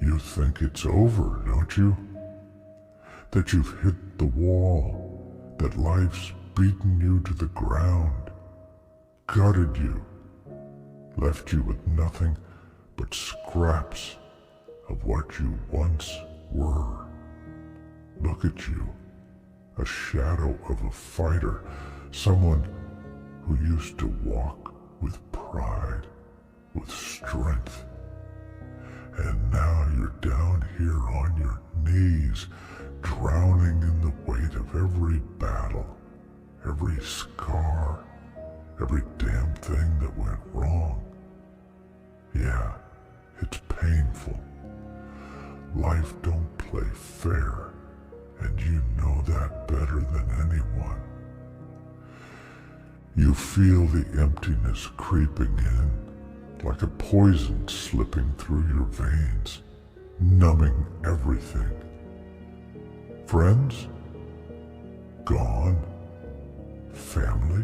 You think it's over, don't you? That you've hit the wall, that life's beaten you to the ground, gutted you, left you with nothing but scraps of what you once were. Look at you, a shadow of a fighter, someone who used to walk with pride, with strength. And now you're down here on your knees, drowning in the weight of every battle, every scar, every damn thing that went wrong. Yeah, it's painful. Life don't play fair, and you know that better than anyone. You feel the emptiness creeping in, like a poison slipping through your veins, numbing everything. Friends? Gone. Family?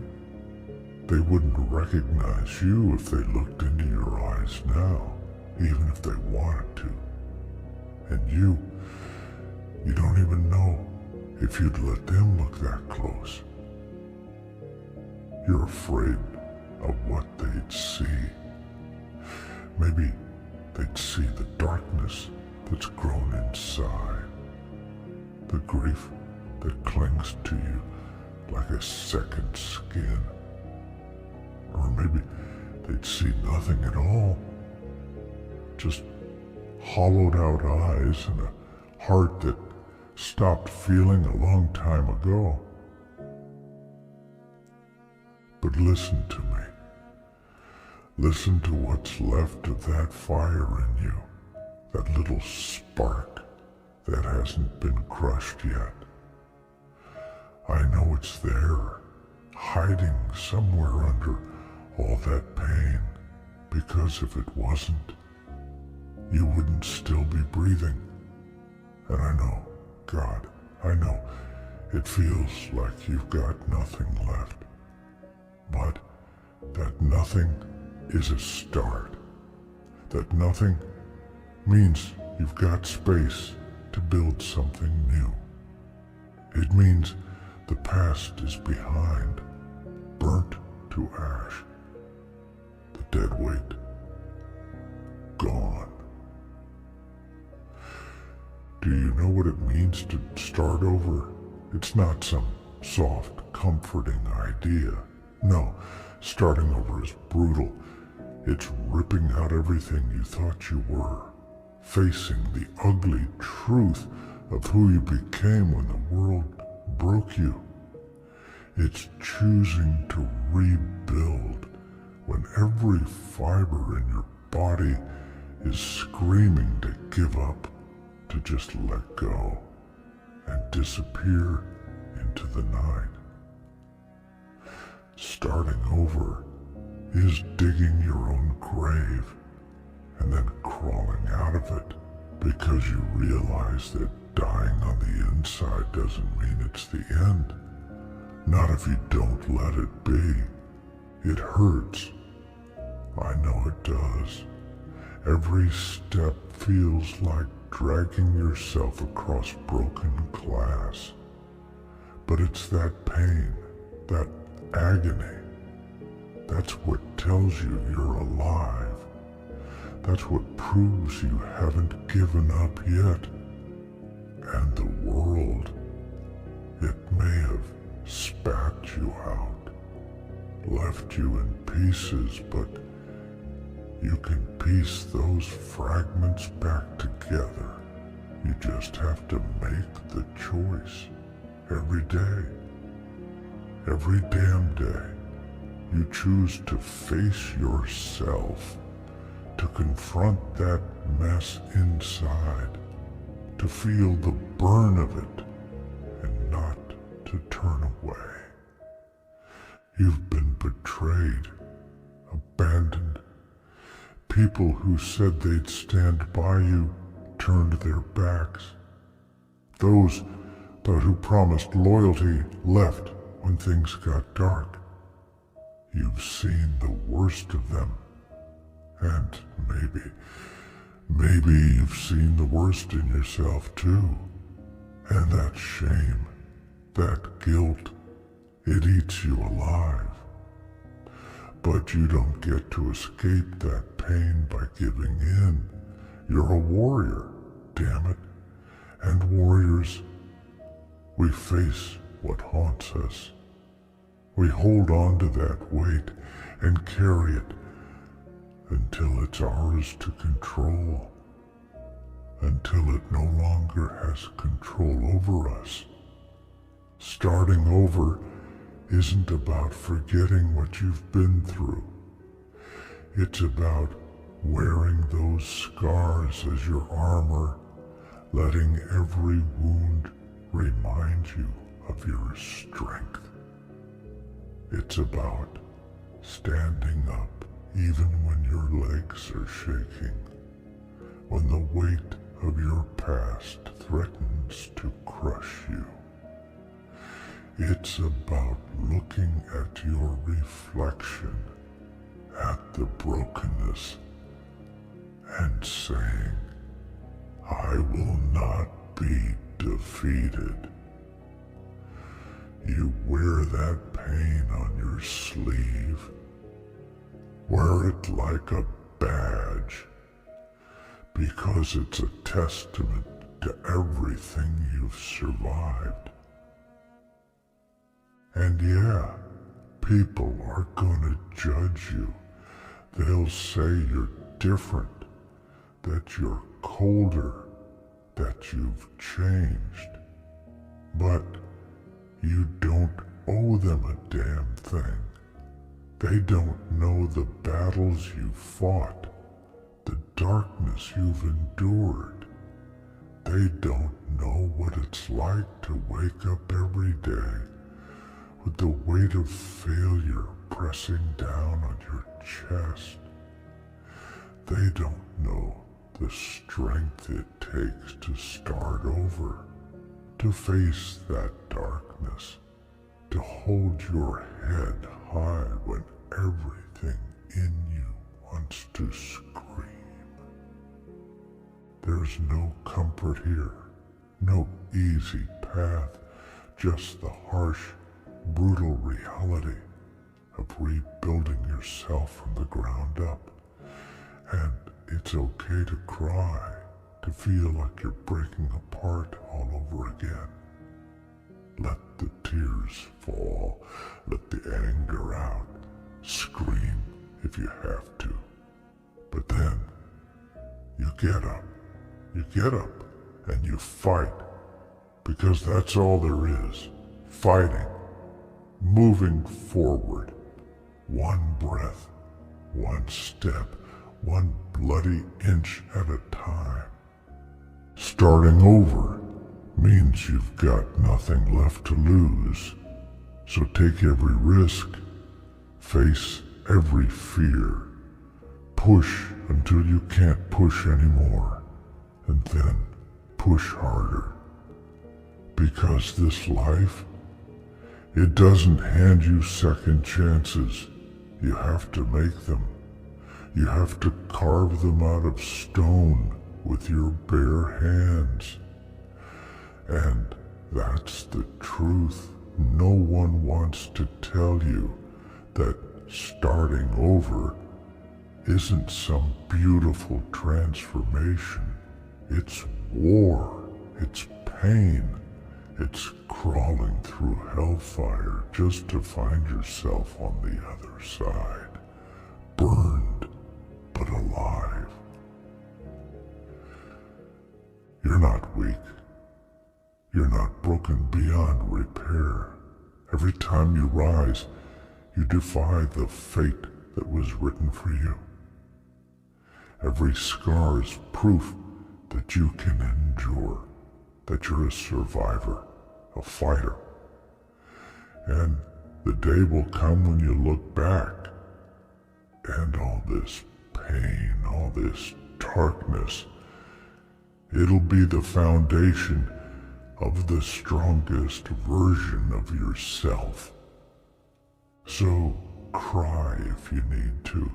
They wouldn't recognize you if they looked into your eyes now, even if they wanted to. And you don't even know if you'd let them look that close. You're afraid of what they'd see. Maybe they'd see the darkness that's grown inside, the grief that clings to you like a second skin. Or maybe they'd see nothing at all, just hollowed out eyes and a heart that stopped feeling a long time ago. But listen to me. Listen to what's left of that fire in you, that little spark that hasn't been crushed yet. I know it's there, hiding somewhere under all that pain, because if it wasn't, you wouldn't still be breathing. And I know, God, I know, it feels like you've got nothing left. But that nothing is a start. That nothing means you've got space to build something new. It means the past is behind, burnt to ash. The dead weight, gone. Do you know what it means to start over? It's not some soft, comforting idea. No, starting over is brutal. It's ripping out everything you thought you were, facing the ugly truth of who you became when the world broke you. It's choosing to rebuild when every fiber in your body is screaming to give up, to just let go and disappear into the night. Starting over is digging your own grave and then crawling out of it because you realize that dying on the inside doesn't mean it's the end. Not if you don't let it be. It hurts. I know it does. Every step feels like dragging yourself across broken glass. But it's that pain, that agony, that's what tells you you're alive. That's what proves you haven't given up yet. And the world, it may have spat you out, left you in pieces, but you can piece those fragments back together. You just have to make the choice every day. Every damn day, you choose to face yourself, to confront that mess inside, to feel the burn of it, and not to turn away. You've been betrayed, abandoned. People who said they'd stand by you turned their backs. Those who promised loyalty left when things got dark. You've seen the worst of them. And Maybe you've seen the worst in yourself too. And that shame, that guilt, it eats you alive. But you don't get to escape that pain by giving in. You're a warrior, damn it. And warriors, we face what haunts us. We hold on to that weight and carry it until it's ours to control, until it no longer has control over us. Starting over isn't about forgetting what you've been through. It's about wearing those scars as your armor, letting every wound remind you of your strength. It's about standing up even when your legs are shaking, when the weight of your past threatens to crush you. It's about looking at your reflection, at the brokenness, and saying, I will not be defeated. You wear that pain on your sleeve. Wear it like a badge, because it's a testament to everything you've survived. And yeah, people are gonna judge you. They'll say you're different, that you're colder, that you've changed. But you don't owe them a damn thing. They don't know the battles you fought, the darkness you've endured. They don't know what it's like to wake up every day with the weight of failure pressing down on your chest. They don't know the strength it takes to start over, to face that darkness, to hold your head high when everything in you wants to scream. There's no comfort here, no easy path, just the harsh, brutal reality of rebuilding yourself from the ground up. And it's okay to cry, to feel like you're breaking apart all over again. Let the tears fall, let the anger out, scream if you have to. But then, you get up and you fight, because that's all there is, fighting. Moving forward, one breath, one step, one bloody inch at a time. Starting over means you've got nothing left to lose, so take every risk, face every fear, push until you can't push anymore, and then push harder. Because this life, it doesn't hand you second chances. You have to make them. You have to carve them out of stone with your bare hands. And that's the truth. No one wants to tell you that starting over isn't some beautiful transformation. It's war. It's pain. It's crawling through hellfire just to find yourself on the other side, burned but alive. You're not weak. You're not broken beyond repair. Every time you rise, you defy the fate that was written for you. Every scar is proof that you can endure, that you're a survivor, a fighter. And the day will come when you look back, and all this pain, all this darkness, it'll be the foundation of the strongest version of yourself. So cry if you need to.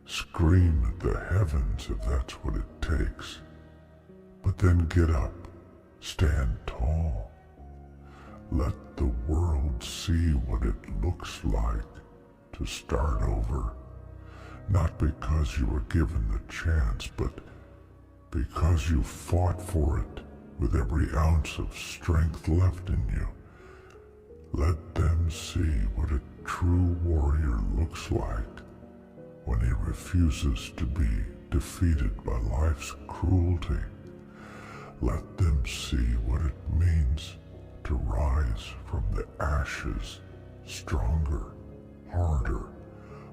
Scream at the heavens if that's what it takes. But then get up, stand tall. Let the world see what it looks like to start over. Not because you were given the chance, but because you fought for it with every ounce of strength left in you. Let them see what a true warrior looks like when he refuses to be defeated by life's cruelty. Let them see what it means to rise from the ashes, stronger, harder,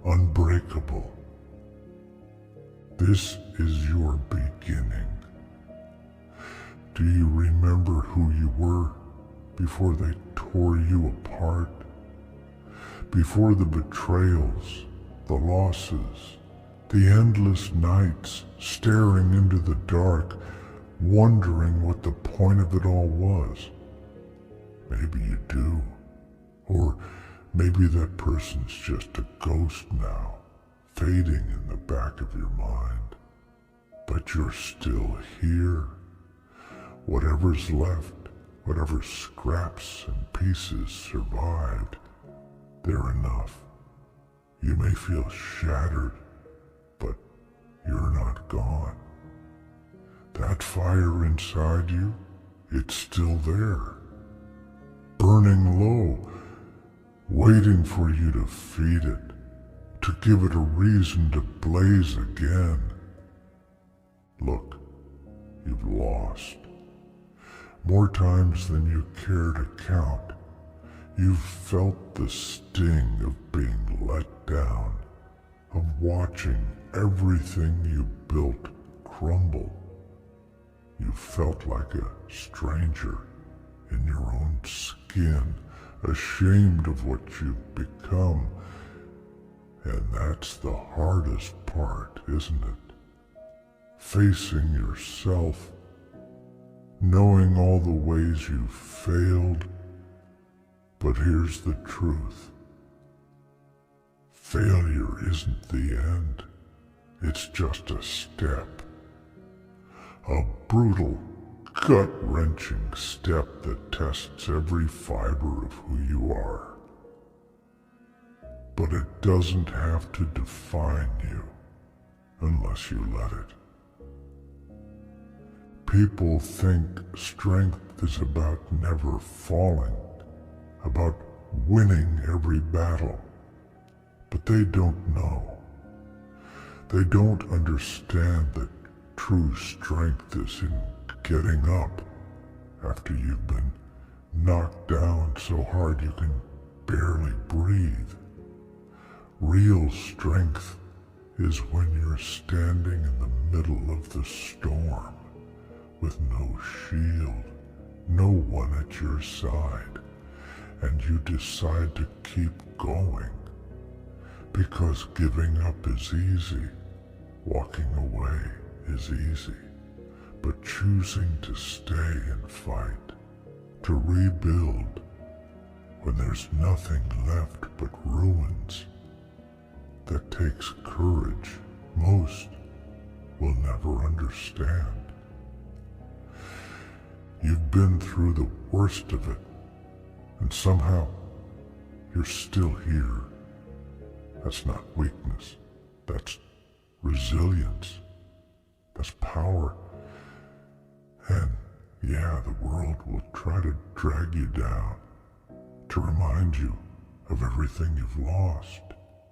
unbreakable. This is your beginning. Do you remember who you were before they tore you apart? Before the betrayals, the losses, the endless nights staring into the dark, wondering what the point of it all was? Maybe you do. Or maybe that person's just a ghost now, fading in the back of your mind. But you're still here. Whatever's left, whatever scraps and pieces survived, they're enough. You may feel shattered, but you're not gone. That fire inside you, it's still there, burning low, waiting for you to feed it, to give it a reason to blaze again. Look, you've lost. More times than you care to count. You've felt the sting of being let down, of watching everything you built crumble. You felt like a stranger in your own skin, ashamed of what you've become. And that's the hardest part, isn't it? Facing yourself, knowing all the ways you've failed. But here's the truth. Failure isn't the end. It's just a step. A brutal, gut-wrenching step that tests every fiber of who you are. But it doesn't have to define you unless you let it. People think strength is about never falling, about winning every battle. But they don't know. They don't understand that true strength is in getting up after you've been knocked down so hard you can barely breathe. Real strength is when you're standing in the middle of the storm with no shield, no one at your side, and you decide to keep going. Because giving up is easy, walking away is easy, but choosing to stay and fight, to rebuild, when there's nothing left but ruins, that takes courage most will never understand. You've been through the worst of it, and somehow you're still here. That's not weakness. That's resilience. That's power. And yeah, the world will try to drag you down, to remind you of everything you've lost,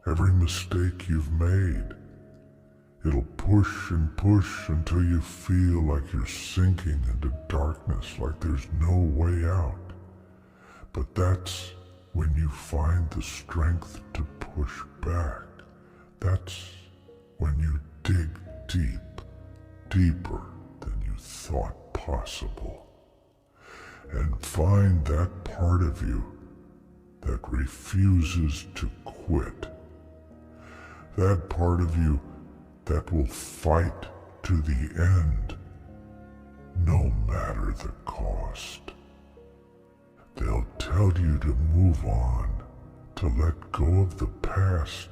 every mistake you've made. It'll push and push until you feel like you're sinking into darkness, like there's no way out. But that's when you find the strength to push back. That's when you dig deep, deeper than you thought possible, and find that part of you that refuses to quit. That part of you that will fight to the end, no matter the cost. They'll tell you to move on, to let go of the past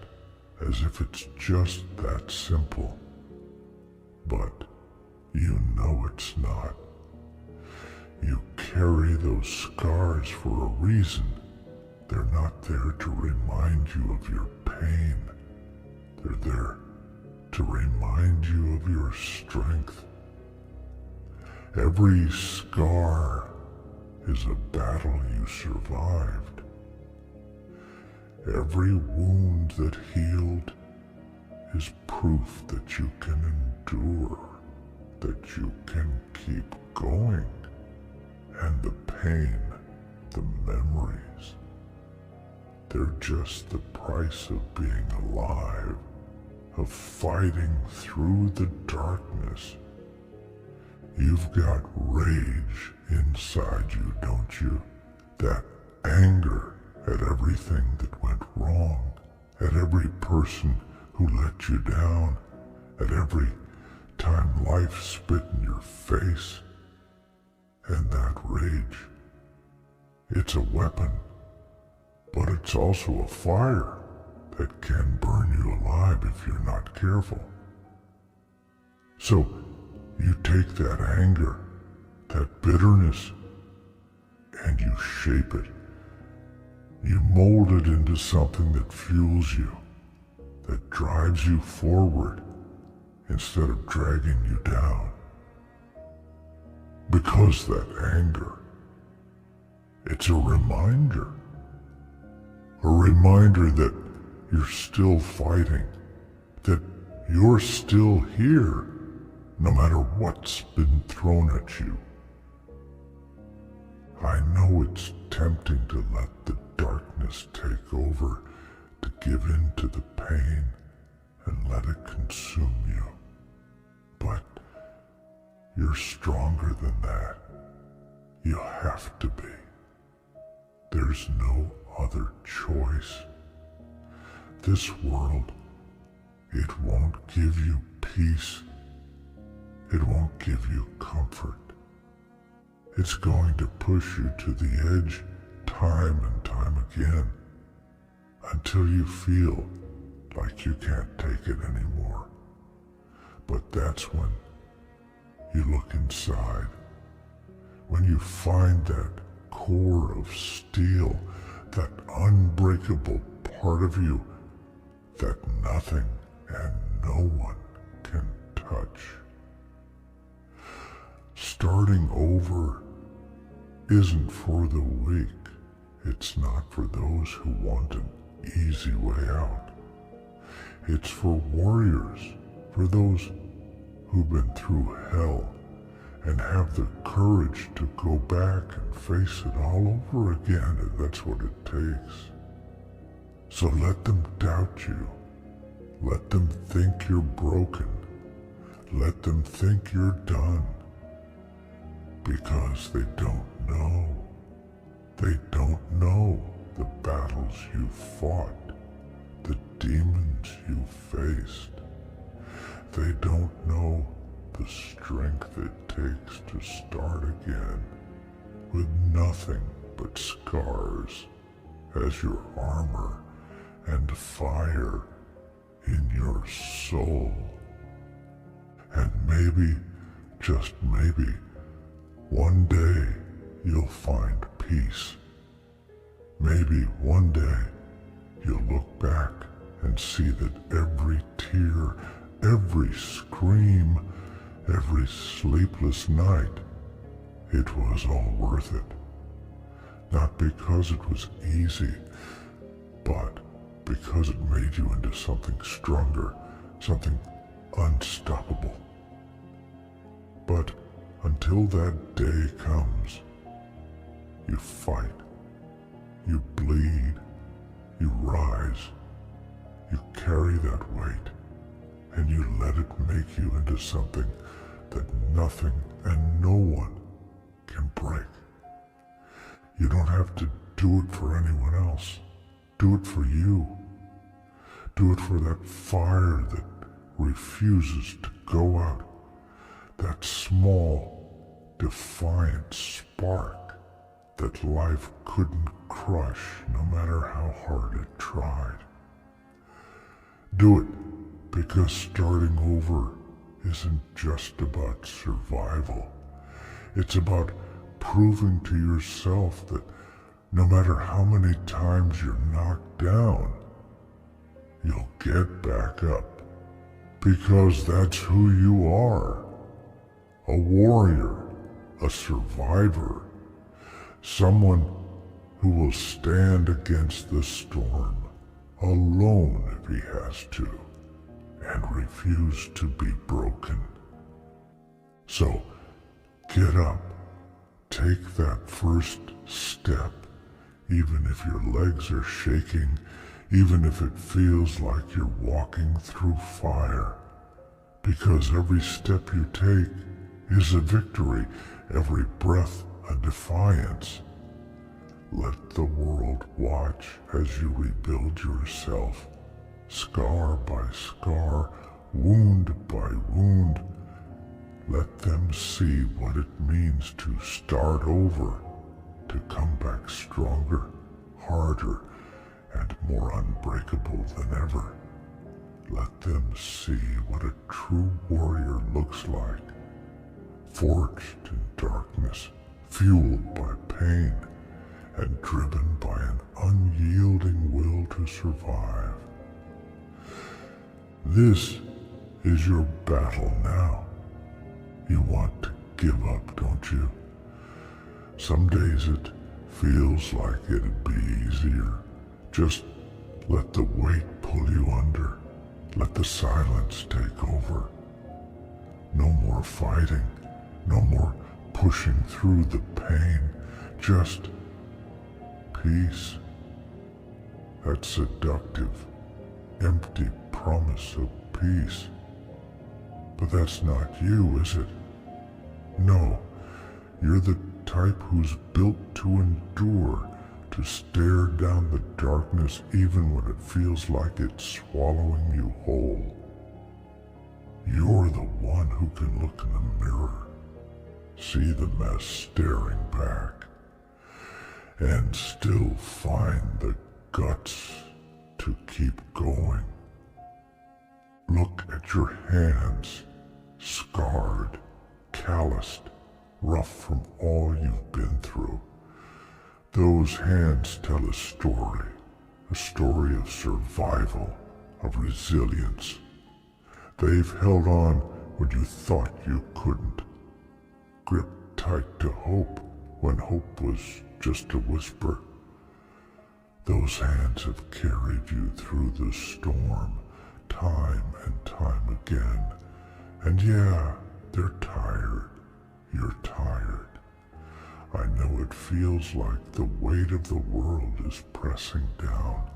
as if it's just that simple. But you know it's not. You carry those scars for a reason. They're not there to remind you of your pain. They're there to remind you of your strength. Every scar is a battle you survived. Every wound that healed is proof that you can endure, that you can keep going. And the pain, the memories, they're just the price of being alive, of fighting through the darkness. You've got rage inside you, don't you? That anger at everything that went wrong, at every person who let you down, at every time life spit in your face. And that rage, it's a weapon, but it's also a fire that can burn you alive if you're not careful. So you take that anger, that bitterness, and you shape it. You mold it into something that fuels you, that drives you forward instead of dragging you down. Because that anger, it's a reminder that you're still fighting, that you're still here, no matter what's been thrown at you. I know it's tempting to let the darkness take over, to give in to the pain and let it consume you. But you're stronger than that. You have to be. There's no other choice. This world, it won't give you peace. It won't give you comfort. It's going to push you to the edge time and time again until you feel like you can't take it anymore. But that's when you look inside, when you find that core of steel, that unbreakable part of you that nothing and no one can touch. Starting over isn't for the weak. It's not for those who want an easy way out. It's for warriors, for those who've been through hell and have the courage to go back and face it all over again if that's what it takes. So let them doubt you. Let them think you're broken. Let them think you're done. Because they don't know. They don't know the battles you fought, the demons you faced. They don't know the strength it takes to start again with nothing but scars as your armor and fire in your soul. And maybe, just maybe, one day you'll find peace. Maybe one day you'll look back and see that every tear, every scream, every sleepless night, it was all worth it. Not because it was easy, but because it made you into something stronger, something unstoppable. But until that day comes, you fight, you bleed, you rise, you carry that weight, and you let it make you into something that nothing and no one can break. You don't have to do it for anyone else. Do it for you. Do it for that fire that refuses to go out. That small, defiant spark that life couldn't crush no matter how hard it tried. Do it because starting over isn't just about survival. It's about proving to yourself that no matter how many times you're knocked down, you'll get back up. Because that's who you are. A warrior, a survivor, someone who will stand against the storm, alone if he has to, and refuse to be broken. So, get up, take that first step, even if your legs are shaking, even if it feels like you're walking through fire. Because every step you take is a victory, every breath a defiance. Let the world watch as you rebuild yourself, scar by scar, wound by wound. Let them see what it means to start over, to come back stronger, harder, and more unbreakable than ever. Let them see what a true warrior looks like, forged in darkness, fueled by pain, and driven by an unyielding will to survive. This is your battle now. You want to give up, don't you? Some days it feels like it'd be easier. Just let the weight pull you under. Let the silence take over. No more fighting. No more pushing through the pain. Just peace. That seductive, empty promise of peace. But that's not you, is it? No, you're the type who's built to endure, to stare down the darkness even when it feels like it's swallowing you whole. You're the one who can look in the mirror, see the mess staring back, and still find the guts to keep going. Look at your hands, scarred, calloused, rough from all you've been through. Those hands tell a story of survival, of resilience. They've held on when you thought you couldn't, gripped tight to hope when hope was just a whisper. Those hands have carried you through the storm, time and time again. And yeah, they're tired. You're tired. I know it feels like the weight of the world is pressing down,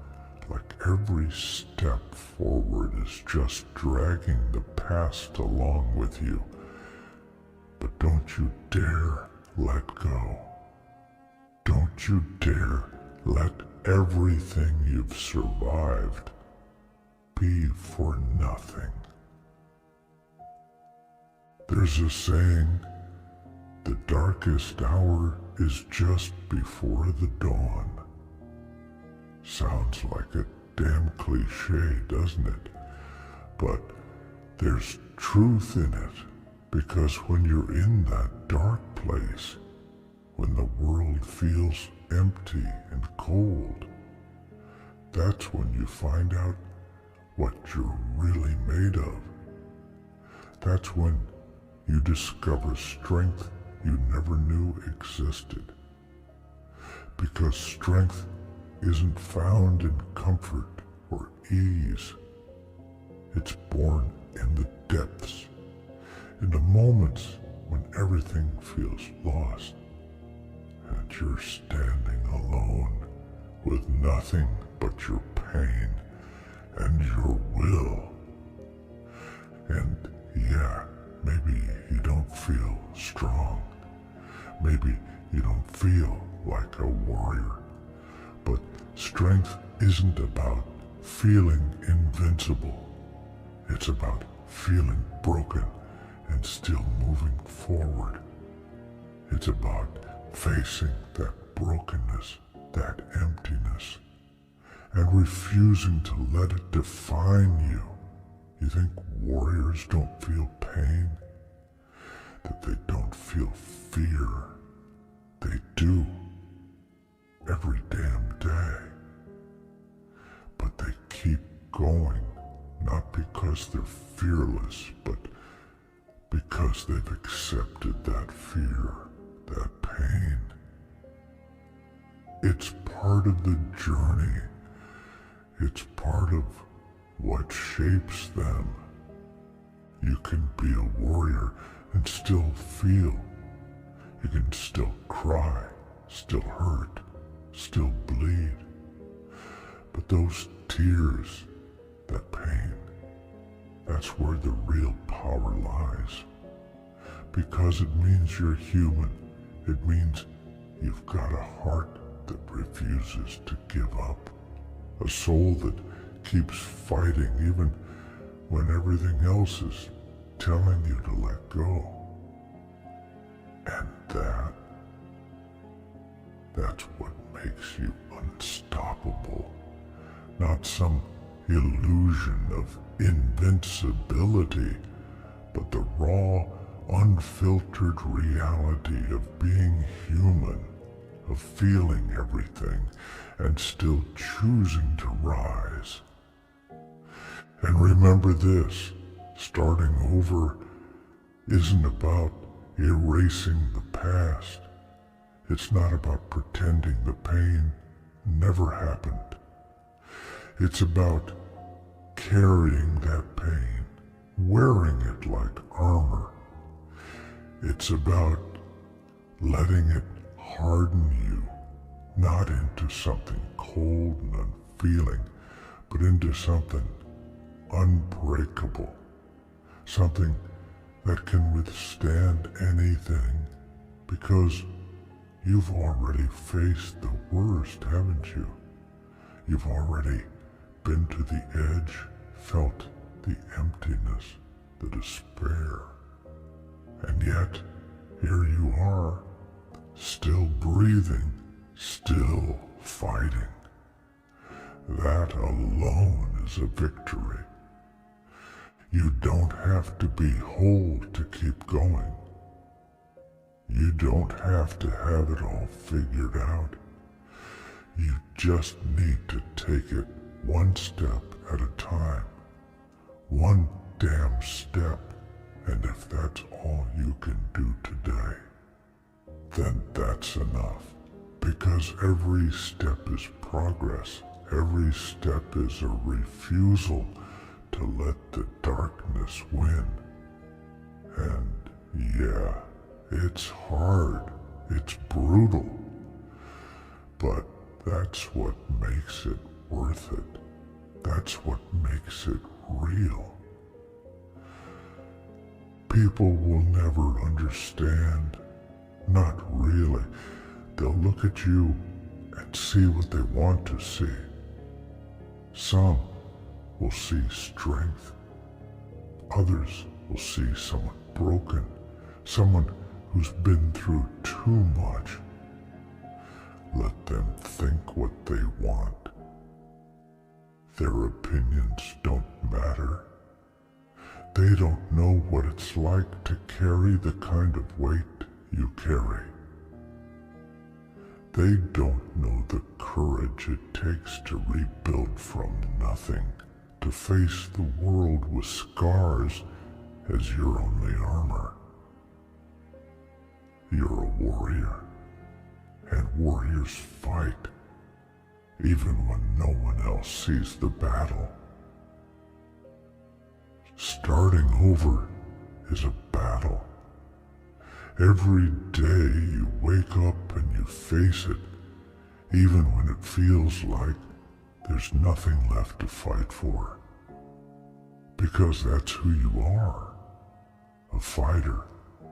like every step forward is just dragging the past along with you. But don't you dare let go. Don't you dare let everything you've survived be for nothing. There's a saying, the darkest hour is just before the dawn. Sounds like a damn cliche, doesn't it? But there's truth in it, because when you're in that dark place, when the world feels empty and cold, that's when you find out what you're really made of. That's when you discover strength you never knew existed. Because strength isn't found in comfort or ease. It's born in the depths, in the moments when everything feels lost, and you're standing alone with nothing but your pain and your will. And yeah, maybe you don't feel strong. Maybe you don't feel like a warrior. But strength isn't about feeling invincible. It's about feeling broken and still moving forward. It's about facing that brokenness, that emptiness, and refusing to let it define you. You think warriors don't feel pain? That they don't feel fear? They do. Every damn day. But they keep going, not because they're fearless, but because they've accepted that fear, that pain. It's part of the journey. It's part of what shapes them. You can be a warrior and still feel. You can still cry, still hurt, still bleed. But those tears, that pain, that's where the real power lies. Because it means you're human. It means you've got a heart that refuses to give up. A soul that keeps fighting even when everything else is telling you to let go. And that's what makes you unstoppable. Not some illusion of invincibility, but the raw, unfiltered reality of being human, of feeling everything and still choosing to rise. And remember this, starting over isn't about erasing the past. It's not about pretending the pain never happened. It's about carrying that pain, wearing it like armor. It's about letting it harden you, not into something cold and unfeeling, but into something unbreakable, something that can withstand anything, because you've already faced the worst, haven't you? You've already been to the edge, felt the emptiness, the despair, and yet here you are, still breathing, still fighting. That alone is a victory. You don't have to be whole to keep going. You don't have to have it all figured out. You just need to take it one step at a time. One damn step. And if that's all you can do today, then that's enough. Because every step is progress. Every step is a refusal to let the darkness win. And yeah, it's hard. It's brutal. But that's what makes it worth it. That's what makes it real. People will never understand. Not really. They'll look at you and see what they want to see. Some will see strength. Others will see someone broken, someone who's been through too much. Let them think what they want. Their opinions don't matter. They don't know what it's like to carry the kind of weight you carry. They don't know the courage it takes to rebuild from nothing, to face the world with scars as your only armor. You're a warrior, and warriors fight, even when no one else sees the battle. Starting over is a battle. Every day you wake up and you face it, even when it feels like there's nothing left to fight for. Because that's who you are. A fighter,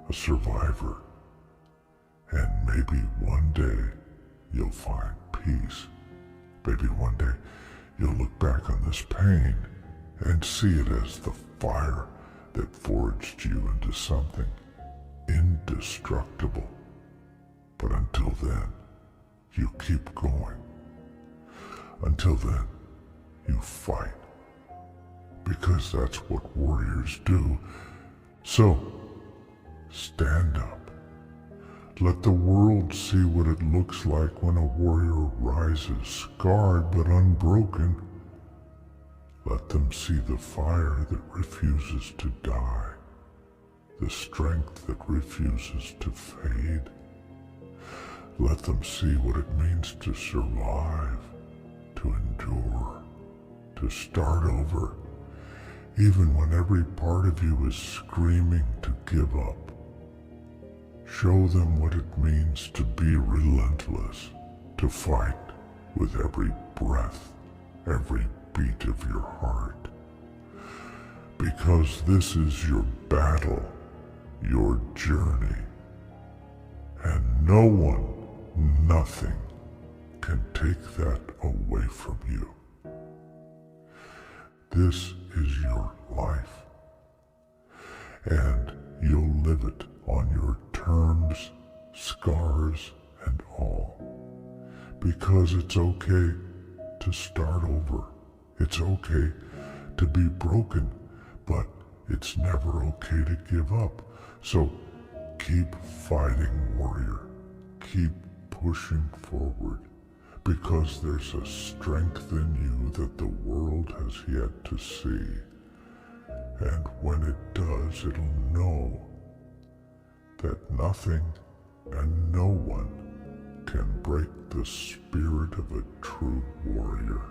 a survivor. And maybe one day you'll find peace. Maybe one day you'll look back on this pain and see it as the fire that forged you into something indestructible. But until then, you keep going. Until then, fight. Because that's what warriors do. So, stand up. Let the world see what it looks like when a warrior rises, scarred but unbroken. Let them see the fire that refuses to die, the strength that refuses to fade. Let them see what it means to survive, to endure, to start over, even when every part of you is screaming to give up. Show them what it means to be relentless, to fight with every breath, every beat of your heart. Because this is your battle, your journey, and no one, nothing can take that away from you. This is your life, and you'll live it on your terms, scars, and all. Because it's okay to start over. It's okay to be broken, but it's never okay to give up. So keep fighting, warrior. Keep pushing forward, because there's a strength in you that the world has yet to see. And when it does, it'll know that nothing and no one can break the spirit of a true warrior.